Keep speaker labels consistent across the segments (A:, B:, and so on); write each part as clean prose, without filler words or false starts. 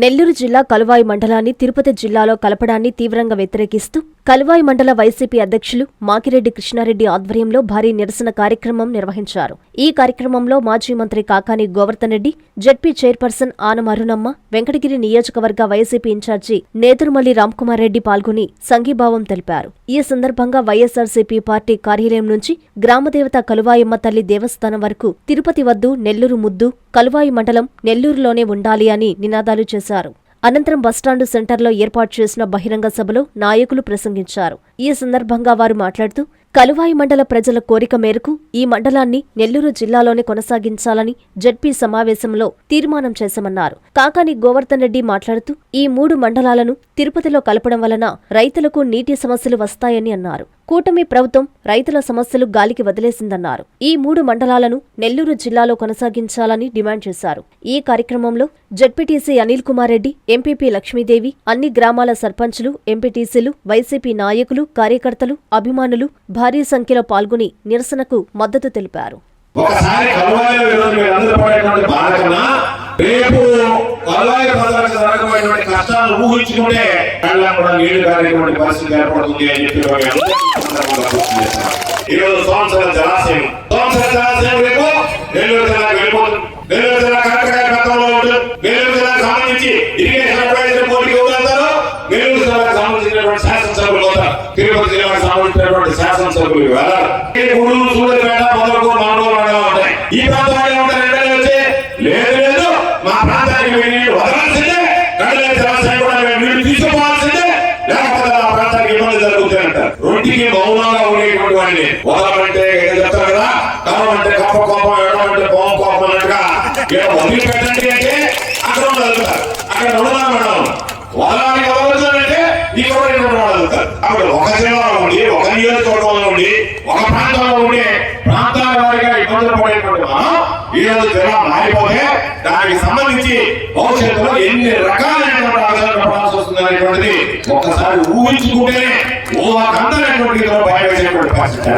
A: నెల్లూరు జిల్లా కలువాయి మండలాన్ని తిరుపతి జిల్లాలో కలపడాన్ని తీవ్రంగా వ్యతిరేకిస్తూ కలువాయి మండల వైసీపీ అధ్యక్షులు మాకిరెడ్డి కృష్ణారెడ్డి ఆధ్వర్యంలో భారీ నిరసన కార్యక్రమం నిర్వహించారు. ఈ కార్యక్రమంలో మాజీ మంత్రి కాకాని గోవర్ధన్ రెడ్డి, జెడ్పీ చైర్పర్సన్ ఆనం అరుణమ్మ, వెంకటగిరి నియోజకవర్గ వైసీపీ ఇన్ఛార్జి నేదురుమల్లి రామ్కుమార్ రెడ్డి పాల్గొని సంఘీభావం తెలిపారు. ఈ సందర్భంగా వైఎస్సార్సీపీ పార్టీ కార్యాలయం నుంచి గ్రామదేవత కలువాయమ్మ తల్లి దేవస్థానం వరకు తిరుపతి వద్దు, నెల్లూరు ముద్దు, కలువాయి మండలం నెల్లూరులోనే ఉండాలి అని నినాదాలు చేశారు. అనంతరం బస్టాండు సెంటర్లో ఏర్పాటు చేసిన బహిరంగ సభలో నాయకులు ప్రసంగించారు. ఈ సందర్భంగా వారు మాట్లాడుతూ కలువాయి మండల ప్రజల కోరిక మేరకు ఈ మండలాన్ని నెల్లూరు జిల్లాలోనే కొనసాగించాలని జెడ్పీ సమావేశంలో తీర్మానం చేశామన్నారు. కాకాని గోవర్ధన్ రెడ్డి మాట్లాడుతూ ఈ 3 మండలాలను తిరుపతిలో కలపడం వలన రైతులకు నీటి సమస్యలు వస్తాయని అన్నారు. కూటమి ప్రభుత్వం రైతుల సమస్యలు గాలికి వదిలేసిందన్నారు. ఈ 3 మండలాలను నెల్లూరు జిల్లాలో కొనసాగించాలని డిమాండ్ చేశారు. ఈ కార్యక్రమంలో జెడ్పీటీసీ అనిల్ కుమార్ రెడ్డి, ఎంపీపీ లక్ష్మీదేవి, అన్ని గ్రామాల సర్పంచులు, ఎంపీటీసీలు, వైసీపీ నాయకులు, కార్యకర్తలు, అభిమానులు భారీ సంఖ్యలో పాల్గొని నిరసనకు మద్దతు తెలిపారు.
B: ఒకసారి కలువాయిలో ఈరోజు మీరు అందరూ పడేటువంటి బాధ కన్నా రేపు కలువాయి ప్రజలకు జరగబోయేటువంటి కష్టాలను ఊహించుకుంటే కళ్ళ కూడా నీళ్లు కాలేటువంటి పరిస్థితి ఏర్పడుతుంది అని చెప్పి ఈరోజు సోమశిల జలాశయం రేపు నెల్లూరు జిల్లాకు వెళ్ళిపోతుంది. నెల్లూరు జిల్లా కరెక్ట్ గా గతంలో ఉంటుంది. నెల్లూరు జిల్లాకు సంబంధించి ఇరిగేషన్ అడ్వైజరీ బోర్డుకి ఇవ్వగలుగుతారు. నెల్లూరు జిల్లాకు సంబంధించినటువంటి శాసనసభ్యులు అవుతారు. తిరుపతి జిల్లాకు సంబంధించినటువంటి శాసనసభ్యులు గుడులు సూర్యపేట మొదలకు మండలం ఉంటాయి. ఈ ప్రాంతంలో ఉంటారు. వచ్చి లేదు లేదు మా ప్రాంతానికి మీరు వదలాల్సిందే, కళ్ళ జలాశయం కూడా మీరు తీసుకోవాల్సిందే, లేకపోతే ఆ ప్రాంతానికి ఇబ్బంది జరుగుతాయి అంటారు. రొట్టికి మౌనంగా ఉండేటువంటి వాడిని వదలమంటే చెప్తారు కదా, కలమంటే కప్ప కోపం, ఎడమంటే కోపం కోపం అన్నట్టుగా వదిలిపెట్టండి అంటే అక్కడ వదులుతారు. అక్కడ ఉండడం వదలానికి వదలవచ్చారంటే ఈ వదులుతారు. అప్పుడు ఒక జిల్లాలో ఉండి, ఒక నియోజకవర్గంలో ఉండి, ఒక ప్రాంతంలో ఉండి ప్రాంతాల వారిగా ఇబ్బందులు పడేటువంటి మనం ఈ రోజు జిల్లా మారిపోతే దానికి సంబంధించి భవిష్యత్తులో ఎన్ని రకాలైనటువంటి ఆలోచనలు పడాల్సి వస్తుంది అనేటువంటిది ఒక్కసారి ఊహించుకుంటేనే అందరైనటువంటి భయం వేసేటువంటి పరిస్థితి.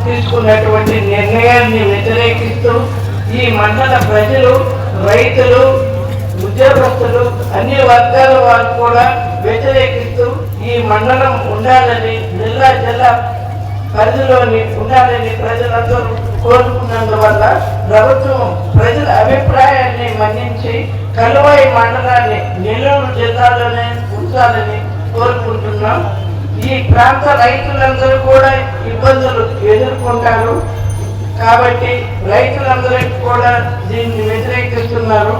C: తీసుకున్నటువంటి నిర్ణయాన్ని వ్యతిరేకిస్తూ ఈ మండల ప్రజలు, రైతులు, ఉద్యోగస్తులు, అన్ని వర్గాల వారు కూడా వ్యతిరేకిస్తూ ఈ మండలం ఉండాలని, జిల్లా పరిధిలోని ఉండాలని ప్రజలందరూ కోరుకున్నందువల్ల ప్రభుత్వం ప్రజల అభిప్రాయాన్ని మన్నించి కలువాయి మండలాన్ని నెల్లూరు జిల్లాలోనే ఉంచాలని కోరుకుంటున్నాం. ఈ ప్రాంత రైతులందరూ కూడా ఇబ్బందులు ఎదుర్కొంటారు కాబట్టి రైతులందరికీ కూడా దీన్ని వ్యతిరేకిస్తున్నారు.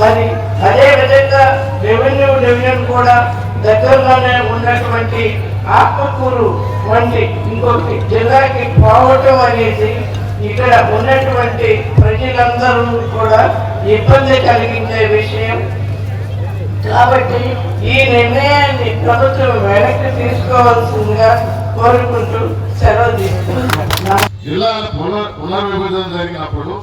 C: మరి అదే విధంగా రెవెన్యూ డివిజన్ కూడా దగ్గరలోనే ఉన్నటువంటి ఆత్మకూరు వంటి ఇంకొక జిల్లాకి పోవటం అనేది ఇక్కడ ఉన్నటువంటి ప్రజలందరూ కూడా ఇబ్బంది కలిగించే విషయం. కాబట్టి ఈ నిర్ణయాన్ని ప్రభుత్వం వెనక్కి తీసుకోవాల్సిందిగా కోరుకుంటూ సెలవు తీసుకుంటున్నాను.
D: జిల్లా పునర్విభజన జరిగినప్పుడు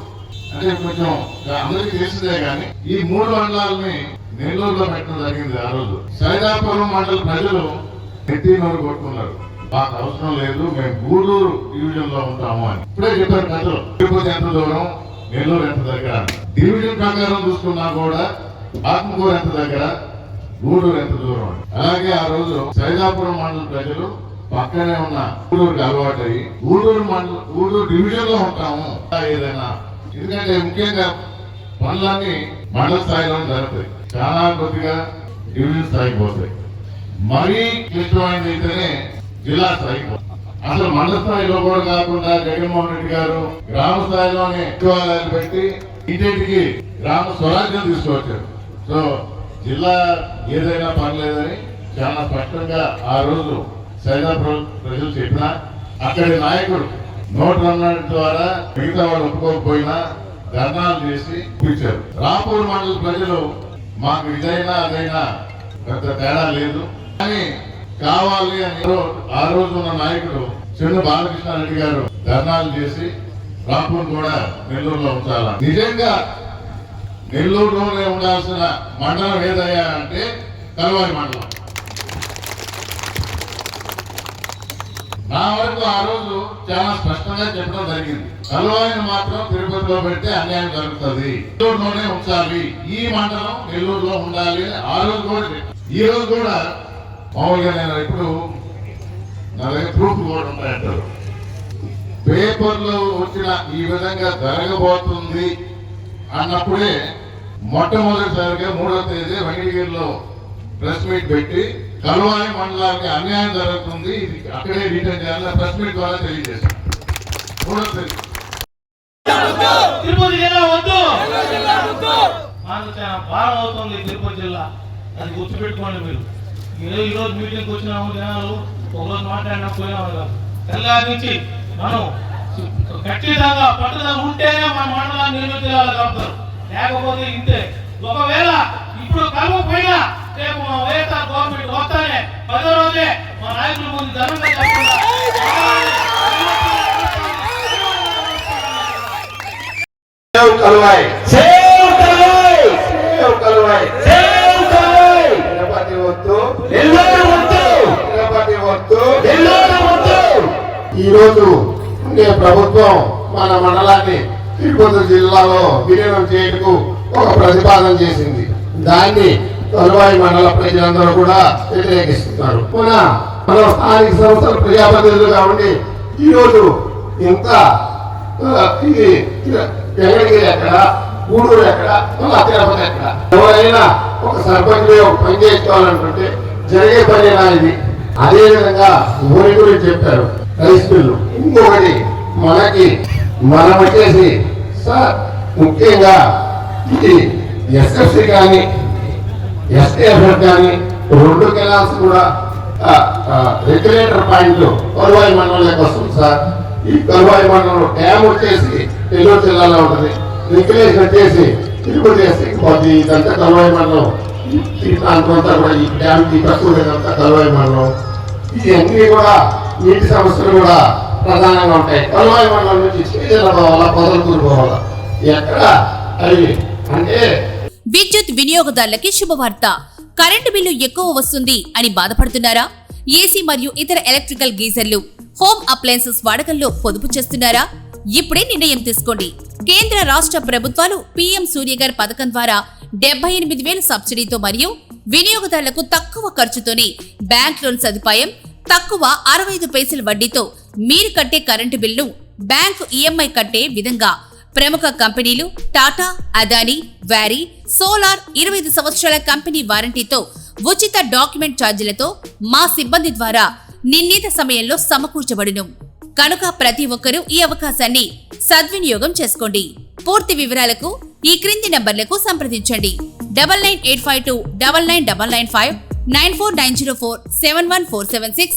D: అంటే కొంచెం అందరికీ తెలిసిందే కానీ ఈ 3 మండలాలని నెల్లూరులో పెట్టడం జరిగింది. ఆ రోజు సైదాపురం మండల ప్రజలు నెత్తినోరు కొట్టుకున్నారు, మాకు అవసరం లేదు, మేము గూడూరు డివిజన్ లో ఉంటాము అని. ఇప్పుడే చెప్పారు ప్రజలు. తిరుపతి ఎంత దూరం, నెల్లూరు ఎంత దగ్గర. డివిజన్ ప్రకారం చూసుకున్నా కూడా ఆత్మకూరు ఎంత దగ్గర, గూడూరు ఎంత దూరం. అలాగే ఆ రోజు సైదాపురం మండల ప్రజలు పక్కనే ఉన్న గూడూరుకి అలవాటు అయ్యి గూడూరు డివిజన్ లో ఉంటాము ఏదైనా. ఎందుకంటే ముఖ్యంగా పనులన్నీ మండల స్థాయిలో జరుగుతాయి, చాలా కొద్దిగా డివిజన్ స్థాయికి పోతాయి. మరీ క్లిష్టమైనది అయితేనే జిల్లా స్థాయికి పోతాయి. అసలు మండల స్థాయిలో కూడా కాకుండా జగన్మోహన్ రెడ్డి గారు గ్రామ స్థాయిలోనే సచివాలయాలు పెట్టి ఇంటింటికి గ్రామ స్వరాజ్యం తీసుకొచ్చారు. సో జిల్లా ఏదైనా పర్లేదని చాలా స్పష్టంగా ఆ రోజు సైదాపురం ప్రజలు చెప్పినా అక్కడి నాయకుడు నోట్ రన్ ద్వారా మిగతా వాళ్ళు ఒప్పుకోకపోయినా ధర్నాలు చేసి చూపించారు. రాపూర్ మండల ప్రజలు మాకు ఇదైనా అదైనా పెద్ద తేడా లేదు అని కావాలి అని ఆ రోజు ఉన్న నాయకుడు చిన్న బాలకృష్ణారెడ్డి గారు ధర్నాలు చేసి రాపూర్ కూడా నెల్లూరులో ఉంచాలా. నిజంగా నెల్లూరులోనే ఉండాల్సిన మండలం ఏదయ్యా అంటే కలువాయి మండలం. నా వరకు ఆ రోజు చాలా స్పష్టంగా చెప్పడం జరిగింది. కలువాయిని మాత్రం తిరుపతిలో పెడితే అన్యాయం జరుగుతుంది, నెల్లూరులోనే ఉంచాలి, ఈ మండలం నెల్లూరులో ఉండాలి. ఆ రోజు కూడా ఈ రోజు కూడా మామూలుగా నేను ఇప్పుడు నా దగ్గర ప్రూఫ్ కూడా ఉంటాయంటారు. పేపర్లో వచ్చిన ఈ విధంగా జరగబోతుంది అన్నప్పుడే మొట్టమొదటిసారిగా 3వ తేదీ వెంకటగిరిలో ప్రెస్ మీట్ పెట్టి కలువాయి మండలానికి అన్యాయం జరుగుతుంది, ఇది అక్కడే రిటర్న్ చేయాలని ప్రెస్ మీట్ ద్వారా తెలియజేశారు. 3వ తేదీ
E: తిరుపతి జిల్లా వద్దు, మాకు చాలా భారం అవుతుంది తిరుపతి జిల్లా, అది గుర్తుపెట్టుకోండి మీరు. ఈరోజు మీటింగ్కి వచ్చినాము, జనాలు ఒకరోజు మాట్లాడినా పోయినాము కదా. తెల్లారి నుంచి మనం ఖచ్చితంగా పట్టుదల ఉంటేనే మన మండలాన్ని నిర్మించాలి కలుపుతారు, లేకపోతే ఇంతే. ఒకవేళ ఇప్పుడు కలవకపోయినా రేపు మా వైఎస్ఆర్ గవర్నమెంట్ వస్తానే 10వ రోజే మా నాయకుల ముందు ధనంగా చెప్పకుండా
F: కలువాయి కలువాయి తిరుపతి వద్దు, నెల్లూరు వద్దు, తిరుపతి వద్దు, నెల్లూరు వద్దు. ఈ రోజు ఉండే ప్రభుత్వం మన మండలాన్ని తిరుపతి జిల్లాలో విలీనం చేయటకు ఒక ప్రతిపాదన చేసింది. దాన్ని కలువాయి మండల ప్రజలందరూ కూడా వ్యతిరేకిస్తున్నారు. మన స్థానిక సంస్థల ప్రజాప్రతినిధులుగా ఉండి ఈరోజు ఇంకా ఇది వెంకటగిరి ఎక్కడ, గూడూరు ఎక్కడ, తిరుపతి ఎక్కడ, ఎవరైనా ఒక సర్పంచ్ ఒక పని చేసుకోవాలనుకుంటే జరిగే పనేనా ఇది? అదే విధంగా ఊరి గురించి చెప్పారు, రైస్ మిల్లు. ఇంకొకటి మనం వచ్చేసి సార్ ముఖ్యంగా ఇది ఎస్ఎఫ్సి కానీ ఎస్టీఎఫ్ కానీ 2 కెనాల్స్ కూడా రెగ్యులేటర్ పాయింట్లు కలువాయి మండలంలోకి వస్తుంది సార్. ఈ కలువాయి మండలంలో డ్యామ్ వచ్చేసి నెల్లూరు జిల్లాలో ఉంటుంది, రెగ్యులేషన్ వచ్చేసి తిరుపతి పోతుంది. ఇదంతా కలువాయి మండలం, ఈ ప్రాంతం అంతా కూడా ఈ డ్యామ్ కి తక్కువ కలువాయి మండలం. ఇవన్నీ కూడా నీటి సమస్యలు కూడా ప్రధానంగా ఉంటాయి. కలువాయి మండలం నుంచి శ్రీజల పోవాలా, పొదలకూరు పోవాలా, ఎక్కడ అవి అంటే.
G: విద్యుత్ వినియోగదారులకి శుభవార్త. కరెంటు బిల్లు ఎక్కువ వస్తుంది అని బాధపడుతున్నారా? ఏసీ మరియు ఇతర ఎలక్ట్రికల్ గీజర్లు, హోమ్ అప్లయన్సెస్ వాడకంలో పొదుపు చేస్తున్నారా? ఇప్పుడే నిర్ణయం తీసుకోండి. కేంద్ర రాష్ట్ర ప్రభుత్వాలు పీఎం సూర్యఘర్ పథకం ద్వారా 78,000 సబ్సిడీతో మరియు వినియోగదారులకు తక్కువ ఖర్చుతోనే బ్యాంక్ లోన్ సదుపాయం, తక్కువ 65 పైసల వడ్డీతో మీరు కట్టే కరెంటు బిల్లును బ్యాంకు ఈఎంఐ కట్టే విధంగా ప్రముఖ కంపెనీలు టాటా, అదానీ, వ్యారీ, సోలార్ 25 సంవత్సరాల కంపెనీ వారంటీతో ఉచిత డాక్యుమెంట్ ఛార్జీలతో మా సిబ్బంది ద్వారా నిర్ణీత సమయంలో సమకూర్చబడును. కనుక ప్రతి ఒక్కరూ ఈ అవకాశాన్ని సద్వినియోగం చేసుకోండి. పూర్తి వివరాలకు ఈ క్రింది నంబర్లకు సంప్రదించండి. 9985 999995, 94904 71476,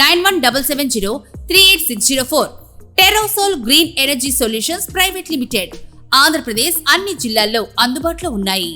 G: 917770 38604. Terosol green energy solutions private limited, Andhra Pradesh అన్ని జిల్లాల్లో అందుబాటులో ఉన్నాయి.